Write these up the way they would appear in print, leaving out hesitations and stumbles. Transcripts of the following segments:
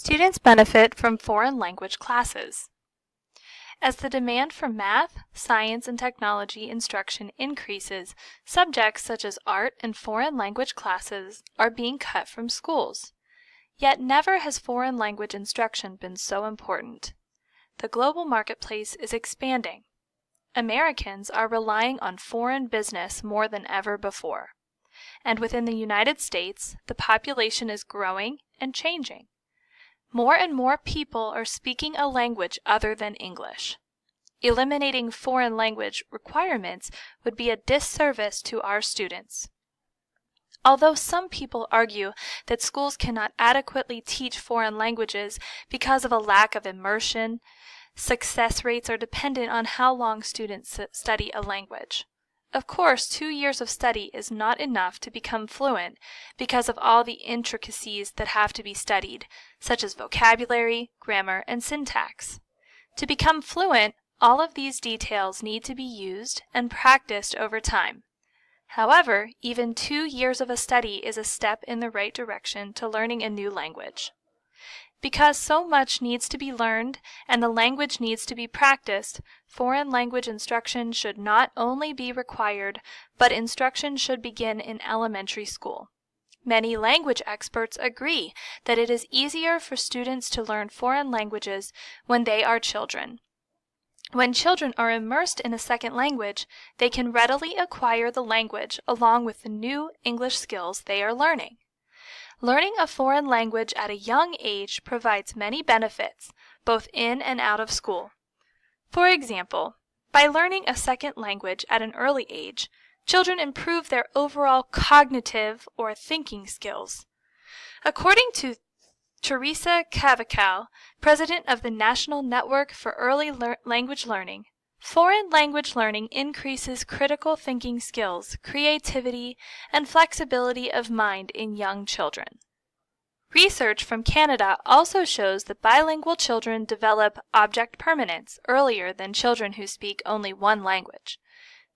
Students benefit from foreign language classes. As the demand for math, science, and technology instruction increases, subjects such as art and foreign language classes are being cut from schools. Yet never has foreign language instruction been so important. The global marketplace is expanding. Americans are relying on foreign business more than ever before. And within the United States, the population is growing and changing. More and more people are speaking a language other than English. Eliminating foreign language requirements would be a disservice to our students. Although some people argue that schools cannot adequately teach foreign languages because of a lack of immersion, success rates are dependent on how long students study a language. Of course, 2 years of study is not enough to become fluent because of all the intricacies that have to be studied, such as vocabulary, grammar, and syntax. To become fluent, all of these details need to be used and practiced over time. However, even 2 years of a study is a step in the right direction to learning a new language. Because so much needs to be learned and the language needs to be practiced, foreign language instruction should not only be required, but instruction should begin in elementary school. Many language experts agree that it is easier for students to learn foreign languages when they are children. When children are immersed in a second language, they can readily acquire the language along with the new English skills they are learning. Learning a foreign language at a young age provides many benefits, both in and out of school. For example, by learning a second language at an early age, children improve their overall cognitive or thinking skills. According to Teresa Cavaccal, president of the National Network for Early Language Learning, foreign language learning increases critical thinking skills, creativity, and flexibility of mind in young children. Research from Canada also shows that bilingual children develop object permanence earlier than children who speak only one language.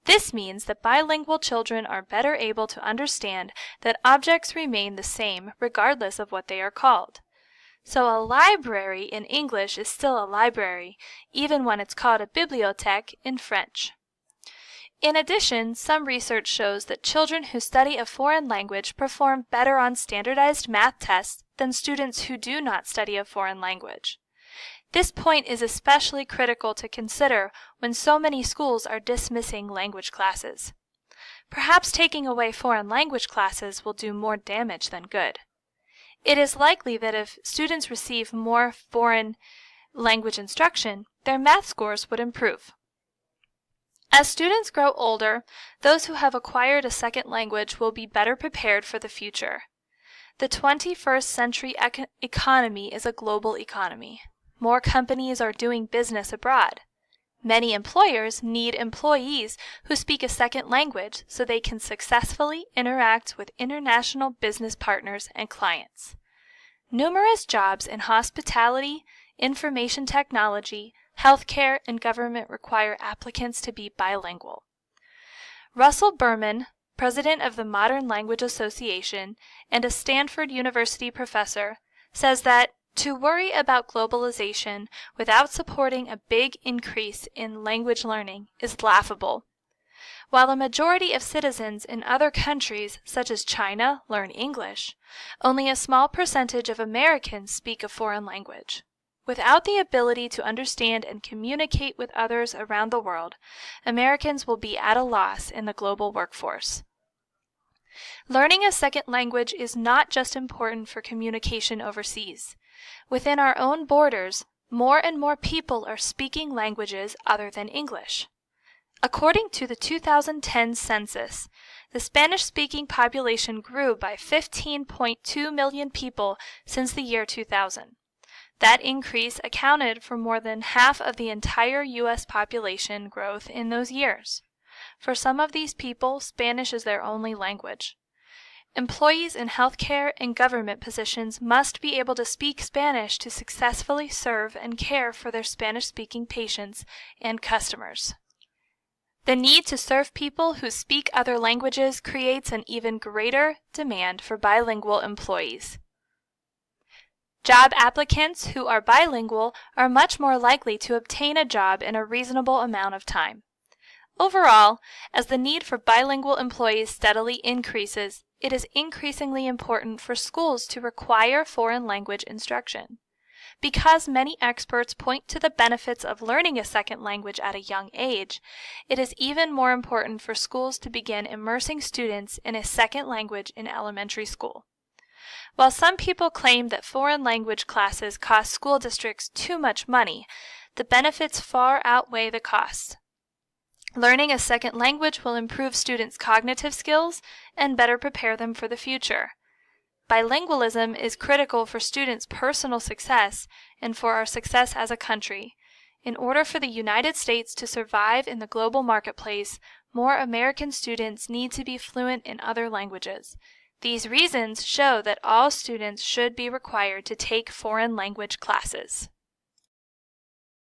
This means that bilingual children are better able to understand that objects remain the same regardless of what they are called. So a library in English is still a library, even when it's called a bibliothèque in French. In addition, some research shows that children who study a foreign language perform better on standardized math tests than students who do not study a foreign language. This point is especially critical to consider when so many schools are dismissing language classes. Perhaps taking away foreign language classes will do more damage than good. It is likely that if students receive more foreign language instruction, their math scores would improve. As students grow older, those who have acquired a second language will be better prepared for the future. The 21st century economy is a global economy. More companies are doing business abroad. Many employers need employees who speak a second language so they can successfully interact with international business partners and clients. Numerous jobs in hospitality, information technology, healthcare, and government require applicants to be bilingual. Russell Berman, president of the Modern Language Association and a Stanford University professor, says that to worry about globalization without supporting a big increase in language learning is laughable. While a majority of citizens in other countries, such as China, learn English, only a small percentage of Americans speak a foreign language. Without the ability to understand and communicate with others around the world, Americans will be at a loss in the global workforce. Learning a second language is not just important for communication overseas. Within our own borders, more and more people are speaking languages other than English. According to the 2010 census, the Spanish-speaking population grew by 15.2 million people since the year 2000. That increase accounted for more than half of the entire U.S. population growth in those years. For some of these people, Spanish is their only language. Employees in healthcare and government positions must be able to speak Spanish to successfully serve and care for their Spanish-speaking patients and customers. The need to serve people who speak other languages creates an even greater demand for bilingual employees. Job applicants who are bilingual are much more likely to obtain a job in a reasonable amount of time. Overall, as the need for bilingual employees steadily increases, it is increasingly important for schools to require foreign language instruction. Because many experts point to the benefits of learning a second language at a young age, it is even more important for schools to begin immersing students in a second language in elementary school. While some people claim that foreign language classes cost school districts too much money, the benefits far outweigh the costs. Learning a second language will improve students' cognitive skills and better prepare them for the future. Bilingualism is critical for students' personal success and for our success as a country. In order for the United States to survive in the global marketplace, more American students need to be fluent in other languages. These reasons show that all students should be required to take foreign language classes.